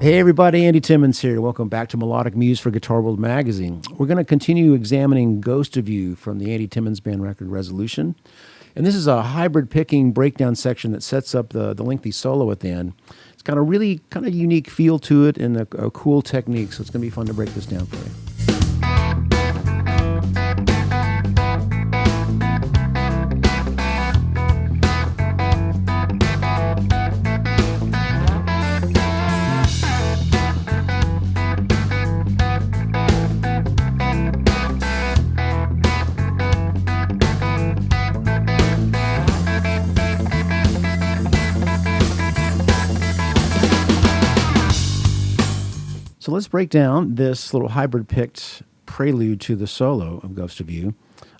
Hey everybody, Andy Timmons here. Welcome back to Melodic Muse for Guitar World Magazine. We're going to continue examining Ghost of You from the Andy Timmons Band record Resolution. And this is a hybrid picking breakdown section that sets up the lengthy solo at the end. It's got a really kind of unique feel to it and a cool technique, so it's going to be fun to break this down for you. So let's break down this little hybrid picked prelude to the solo of Ghost of You.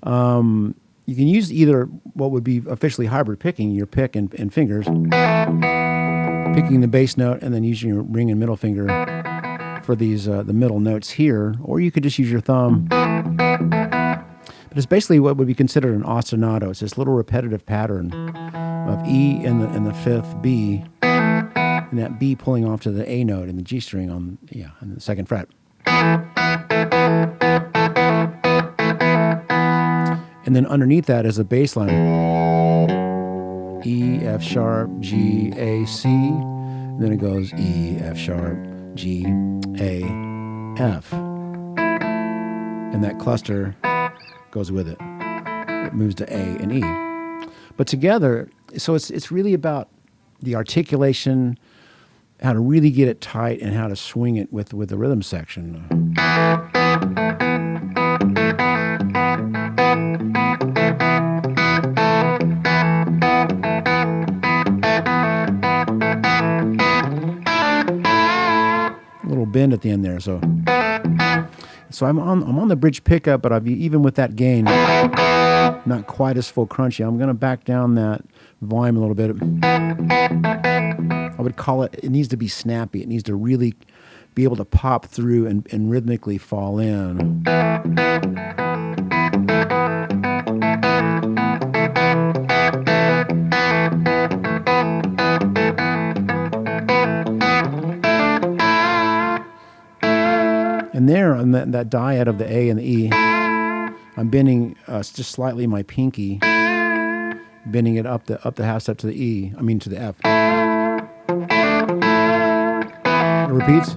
You can use either what would be officially hybrid picking, your pick and fingers, picking the bass note and then using your ring and middle finger for these the middle notes here, or you could just use your thumb. But it's basically what would be considered an ostinato. It's this little repetitive pattern of E in the fifth, B, and that B pulling off to the A note in the G string on the second fret. And then underneath that is a bass line. E, F sharp, G, A, C. And then it goes E, F sharp, G, A, F. And that cluster goes with it. It moves to A and E. But together, so it's really about the articulation, how to really get it tight, and how to swing it with the rhythm section. A little bend at the end there, so I'm on the bridge pickup, but even with that gain, not quite as full crunchy. I'm going to back down that volume a little bit. I would call it needs to be snappy. It needs to really be able to pop through and rhythmically fall in. And there on that dyad of the A and the E, I'm bending just slightly my pinky, bending it up the half step to the E. I mean to the F. It repeats.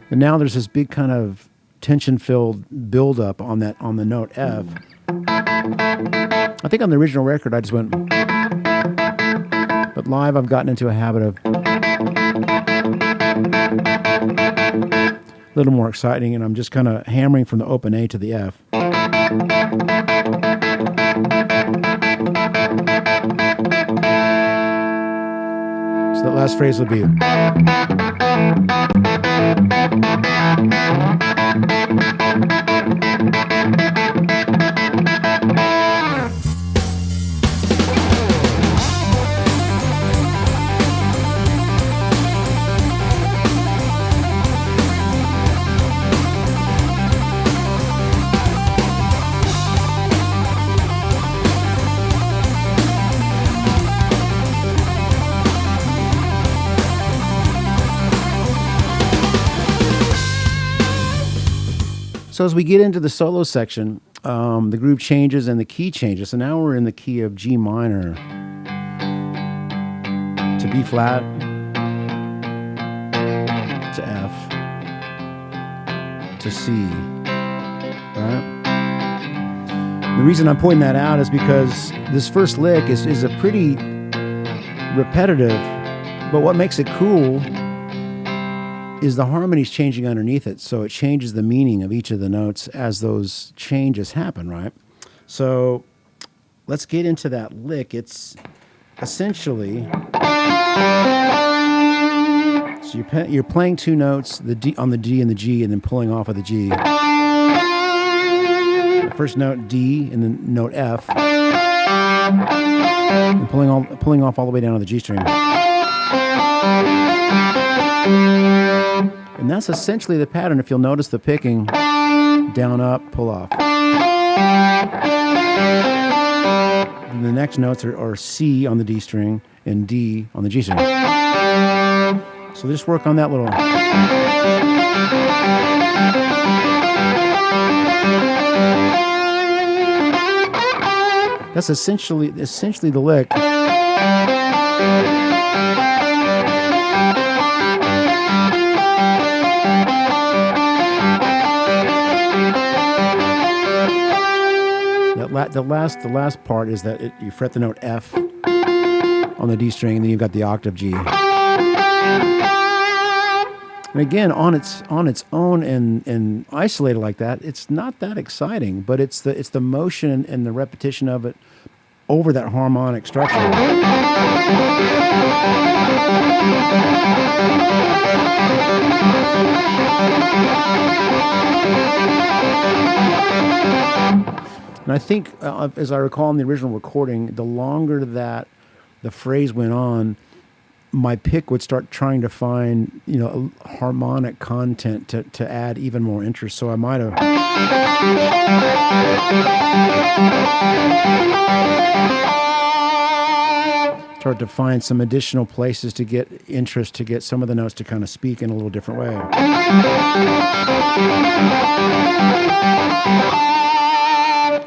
And now there's this big kind of tension-filled build-up on the note F. I think on the original record I just went, but live I've gotten into a habit of a little more exciting, and I'm just kind of hammering from the open A to the F. So that last phrase would be. So as we get into the solo section, the groove changes and the key changes. So now we're in the key of G minor to B flat to F to C. Right? The reason I'm pointing that out is because this first lick is a pretty repetitive, but what makes it cool is the harmonies changing underneath it, so it changes the meaning of each of the notes as those changes happen, right? So let's get into that lick. It's essentially, so you're playing two notes, the D on the D and the G, and then pulling off of the G. The first note D and then note F, and pulling off all the way down to the G string. And that's essentially the pattern. If you'll notice the picking, down, up, pull off. And the next notes are C on the D string and D on the G string. So just work on that little. That's essentially the lick. The last part is that you fret the note F on the D string, and then you've got the octave G. And again, on its own and isolated like that, it's not that exciting. But it's the motion and the repetition of it over that harmonic structure. And I think, as I recall in the original recording, the longer that the phrase went on, my pick would start trying to find, a harmonic content to add even more interest. So I might have. Start to find some additional places to get interest, to get some of the notes to kind of speak in a little different way.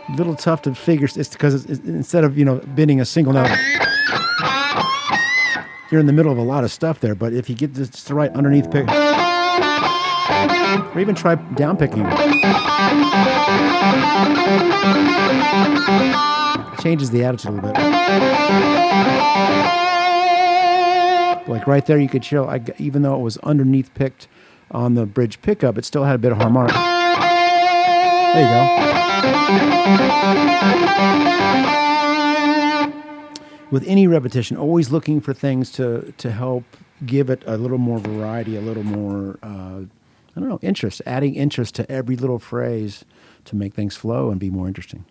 A little tough to figure. It's because instead of bending a single note, you're in the middle of a lot of stuff there. But if you get just the right underneath pick, or even try down picking, changes the attitude a little bit. Like right there, you could chill. Even though it was underneath picked on the bridge pickup, it still had a bit of harmonic. There you go. With any repetition, always looking for things to help give it a little more variety, a little more, interest, adding interest to every little phrase to make things flow and be more interesting.